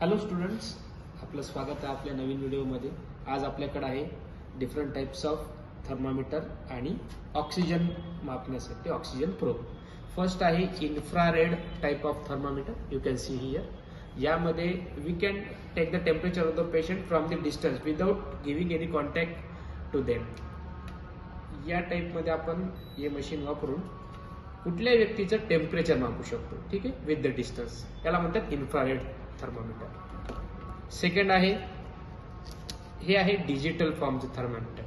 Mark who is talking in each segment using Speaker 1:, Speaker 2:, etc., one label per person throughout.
Speaker 1: Hello students, आपलं स्वागत आहे आपल्या नवीन व्हिडिओमध्ये. आज आपल्याकडे आहे डिफरंट टाइप्स ऑफ थर्मामीटर आणि ऑक्सिजन मापण्यासाठी ऑक्सिजन प्रोब. फर्स्ट आहे infrared type of thermometer. You can see here. यामध्ये we can take the temperature of the patient from the distance without giving any contact to them. या टाईपमध्ये आपण हे machine वापरून कुठल्याही व्यक्तीचं टेम्परेचर मापू शकतो. ठीक आहे, विथ द डिस्टन्स. याला म्हणतात इन्फ्रारेड थर्मामीटर. सेकंड आहे, हे आहे डिजिटल फॉर्मचं थर्मामीटर.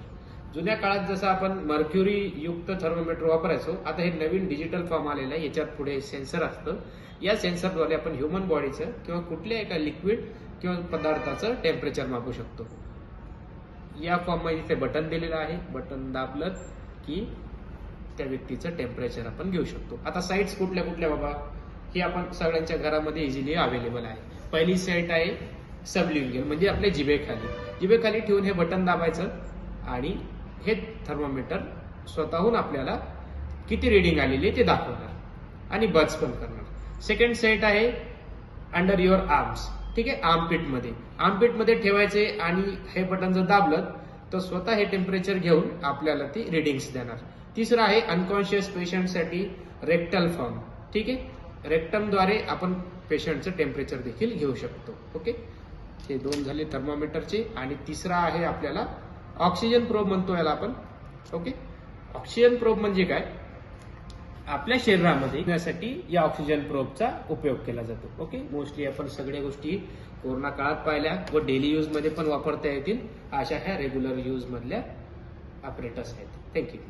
Speaker 1: जुन्या काळात जसं आपण मर्क्युरी युक्त थर्मामीटर वापरायचो, आता हे नवीन डिजिटल फॉर्म आलेला आहे. याच्यात पुढे सेन्सर असतं. या सेन्सरद्वारे आपण ह्युमन बॉडीचं किंवा कुठल्याही एका लिक्विड किंवा पदार्थाचं टेम्परेचर मापू शकतो. या फॉर्ममध्ये इथे बटन दिलेलं आहे. बटन दाबलं की त्या व्यक्तीचं टेम्परेचर आपण घेऊ शकतो. आता साईट्स कुठल्या कुठल्या बाबा, हे आपण सगळ्यांच्या घरामध्ये इझिली अवेलेबल आहे. पहिली साईट आहे सबलिंगल, म्हणजे आपल्या जिभेखाली ठेवून हे बटन दाबायचं आणि हे थर्मामीटर स्वतःहून आपल्याला किती रिडिंग आलेली आहे ते दाखवणार आणि बज पण करणार. सेकंड साईट आहे अंडर युअर आर्म्स. ठीक आहे, आर्मपिट मध्ये ठेवायचे आणि हे बटन जर दाबलं तर स्वतः हे टेम्परेचर घेऊन आपल्याला ती रिडिंग्स देणार. तिसरं आहे अनकॉन्शियस पेशंटसाठी रेक्टल फॉर्म. ठीक आहे, रेक्टमद्वारे आपण पेशंटचं टेम्परेचर देखील घेऊ शकतो. ओके, हे दोन झाले थर्मामीटरचे. आणि तिसरा आहे आपल्याला ऑक्सिजन प्रोब म्हणतो याला आपण. ओके, ऑक्सिजन प्रोब म्हणजे काय, आपल्या शरीरामध्ये येण्यासाठी या ऑक्सिजन प्रोबचा उपयोग केला जातो. ओके, मोस्टली आपण सगळ्या गोष्टी कोरोना काळात पाहिल्या व डेली यूज मध्ये पण वापरता येतील. अशा ह्या रेग्युलर यूज मधल्या ऑपरेटर्स आहेत. थँक्यू.